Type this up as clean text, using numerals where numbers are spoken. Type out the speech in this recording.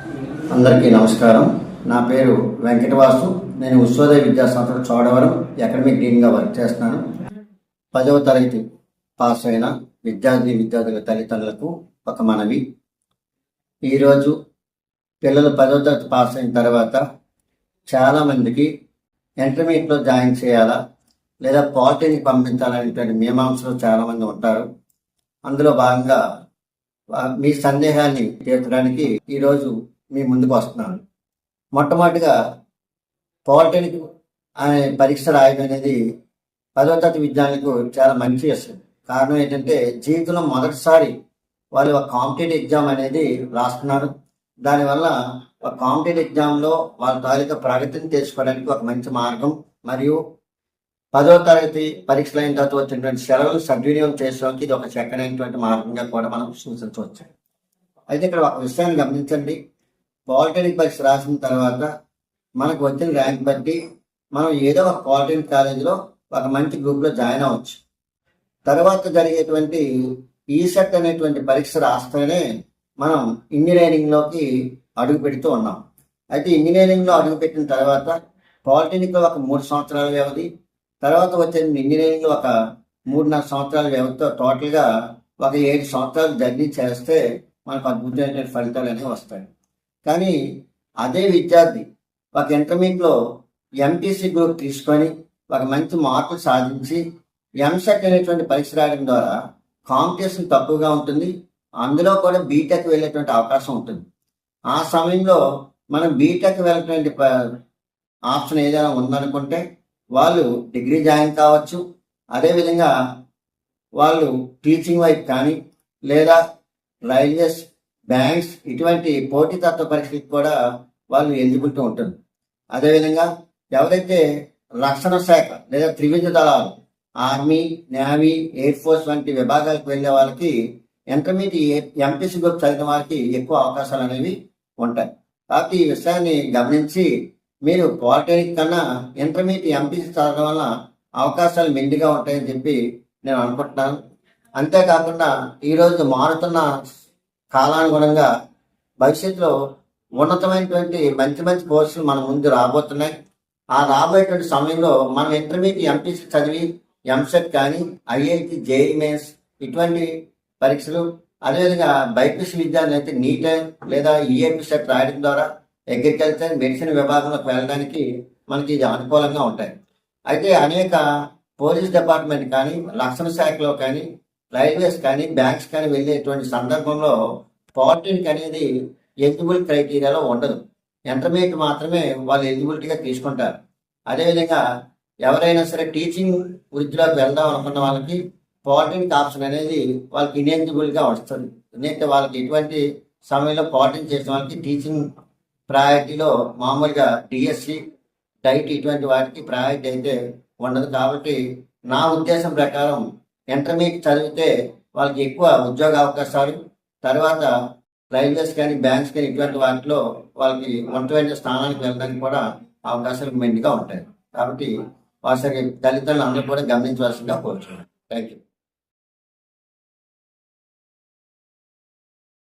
అందరికీ నమస్కారం. నా పేరు వెంకటవాసు. నేను ఉత్సోదయ విద్యాసంస్థ చోడవరం అకాడమిక్ డీన్గా వర్క్ చేస్తున్నాను. 10వ తరగతి పాస్ అయిన విద్యార్థుల తల్లిదండ్రులకు ఒక మనవి. ఈరోజు పిల్లలు 10వ తరగతి పాస్ అయిన తర్వాత చాలామందికి ఇంటర్మీడియట్లో జాయిన్ చేయాలా లేదా పాలిటెక్నిక్ పంపించాలనేటువంటి మీమాంసలో చాలామంది ఉంటారు. అందులో భాగంగా మీ సందేహాన్ని తీర్చడానికి ఈరోజు మీ ముందుకు వస్తున్నాను. మొట్టమొదటిగా పాలిటెక్నిక్ అనే పరీక్ష రాయడం అనేది 10వ తరగతి విద్యార్థులకు చాలా మంచి విషయం. కారణం ఏంటంటే జీవితంలో మొదటిసారి వాళ్ళు ఒక కాంపిటేటివ్ ఎగ్జామ్ అనేది రాస్తున్నారు. దానివల్ల ఒక కాంపిటేటివ్ ఎగ్జామ్లో వాళ్ళ తాలూకా ప్రగతిని తెలుసుకోవడానికి ఒక మంచి మార్గం, మరియు 10వ తరగతి పరీక్షలు అయిన తర్వాత వచ్చినటువంటి సెలవులు సద్వినియోగం చేసుకోవడానికి ఇది ఒక చక్కనైనటువంటి మార్గంగా కూడా మనం సూచించవచ్చు. అయితే ఇక్కడ ఒక విషయాన్ని గమనించండి. పాలిటెక్నిక్ పరీక్ష రాసిన తర్వాత మనకు వచ్చిన ర్యాంక్ బట్టి మనం ఏదో ఒక పాలిటెక్నిక్ కాలేజీలో ఒక మంచి గ్రూప్లో జాయిన్ అవ్వచ్చు. తర్వాత జరిగేటువంటి ఈసెట్ అనేటువంటి పరీక్ష రాస్తేనే మనం ఇంజనీరింగ్లోకి అడుగు పెడుతూ ఉన్నాం. అయితే ఇంజనీరింగ్లో అడుగు పెట్టిన తర్వాత పాలిటెక్నిక్లో ఒక 3 సంవత్సరాల వ్యవధి, తర్వాత వచ్చే ఇంజనీరింగ్లో ఒక 3.5 సంవత్సరాల వ్యవధితో టోటల్గా ఒక 7 సంవత్సరాలు జర్నీ చేస్తే మనకు అద్భుతమైన ఫలితాలు అనేవి వస్తాయి. కానీ అదే విద్యార్థి ఒక ఇంటర్మీడియట్లో ఎంపీసీ గ్రూప్ తీసుకొని ఒక మంచి మార్కులు సాధించి ఎంసెట్ అనేటువంటి పరీక్ష రాయడం ద్వారా కాంపిటీషన్ తక్కువగా ఉంటుంది. అందులో కూడా బీటెక్ వెళ్ళేటువంటి అవకాశం ఉంటుంది. ఆ సమయంలో మనం బీటెక్ వెళ్ళేటువంటి ఆప్షన్ ఏదైనా ఉందనుకుంటే వాళ్ళు డిగ్రీ జాయిన్ కావచ్చు. అదేవిధంగా వాళ్ళు టీచింగ్ వైపు కానీ లేదా రైల్వేస్, బ్యాంక్స్ ఇటువంటి పోటీతత్వ పరీక్షలకు కూడా వాళ్ళు ఎలిజిబిలిటీ ఉంటుంది. అదేవిధంగా ఎవరైతే రక్షణ శాఖ లేదా త్రివిధ దళాలు, ఆర్మీ, నేవీ, ఎయిర్ ఫోర్స్ వంటి విభాగాలకు వెళ్ళే వాళ్ళకి ఇంటర్మీడియట్ ఎంపీసీ గ్రూప్ చదివిన వారికి ఎక్కువ అవకాశాలు అనేవి ఉంటాయి. కాబట్టి ఈ విషయాన్ని గమనించి మీరు పాలిటెక్నిక్ కన్నా ఇంటర్మీడియట్ ఎంపీసీ చదవడం వల్ల అవకాశాలు మెండుగా ఉంటాయని చెప్పి నేను అనుకుంటున్నాను. అంతేకాకుండా ఈరోజు మారుతున్న కాలానుగుణంగా భవిష్యత్తులో ఉన్నతమైనటువంటి మంచి మంచి కోర్సులు మన ముందు రాబోతున్నాయి. ఆ రాబోయేటువంటి సమయంలో మనం ఇంటర్మీడియట్ ఎంపీసీ చదివి ఎంసెట్ కానీ, ఐఐటి, జేఈఈ మెయిన్స్ ఇటువంటి పరీక్షలు, అదేవిధంగా బైపీసీ విద్యార్థులు అయితే నీట్ లేదా ఈఏపీ సెట్ రాయడం ద్వారా అగ్రికల్చర్, మెడిసిన్ విభాగంలోకి వెళ్ళడానికి మనకి ఇది అనుకూలంగా ఉంటాయి. అయితే అనేక పోలీస్ డిపార్ట్మెంట్ కానీ, రక్షణ శాఖలో కానీ, రైల్వేస్ కానీ, బ్యాంక్స్ కానీ వెళ్ళేటువంటి సందర్భంలో పాలిటెక్నిక్ అనేది ఎలిజిబుల్ క్రైటీరియాలో ఉండదు. ఇంటర్మీడియట్ మాత్రమే వాళ్ళు ఎలిజిబిలిటీగా తీసుకుంటారు. అదేవిధంగా ఎవరైనా సరే టీచింగ్ వృత్తిలోకి వెళ్దాం అనుకున్న వాళ్ళకి పాలిటెక్నిక్ ఆప్షన్ అనేది వాళ్ళకి ఇనెలిజిబుల్గా వస్తుంది. ఎందుకంటే వాళ్ళకి ఎటువంటి సమయంలో పాలిటెక్నిక్ చేసిన వాళ్ళకి టీచింగ్ ప్రయారిటీలో మామూలుగా డిఎస్సి, డైట్ ఇటువంటి వాటికి ప్రయారిటీ అయితే ఉండదు. కాబట్టి నా ఉద్దేశం ప్రకారం ఇంటర్మీడియట్ చదివితే వాళ్ళకి ఎక్కువ ఉద్యోగ అవకాశాలు, తర్వాత రైల్వేస్ కానీ, బ్యాంక్స్ కానీ ఇటువంటి వాటిలో వాళ్ళకి ఉన్నతమైన స్థానానికి వెళ్ళడానికి కూడా అవకాశాలు మెండుగా ఉంటాయి. కాబట్టి వారి తల్లిదండ్రులు అందరూ కూడా గమనించవలసిందిగా కోరుతున్నాను. Thank you.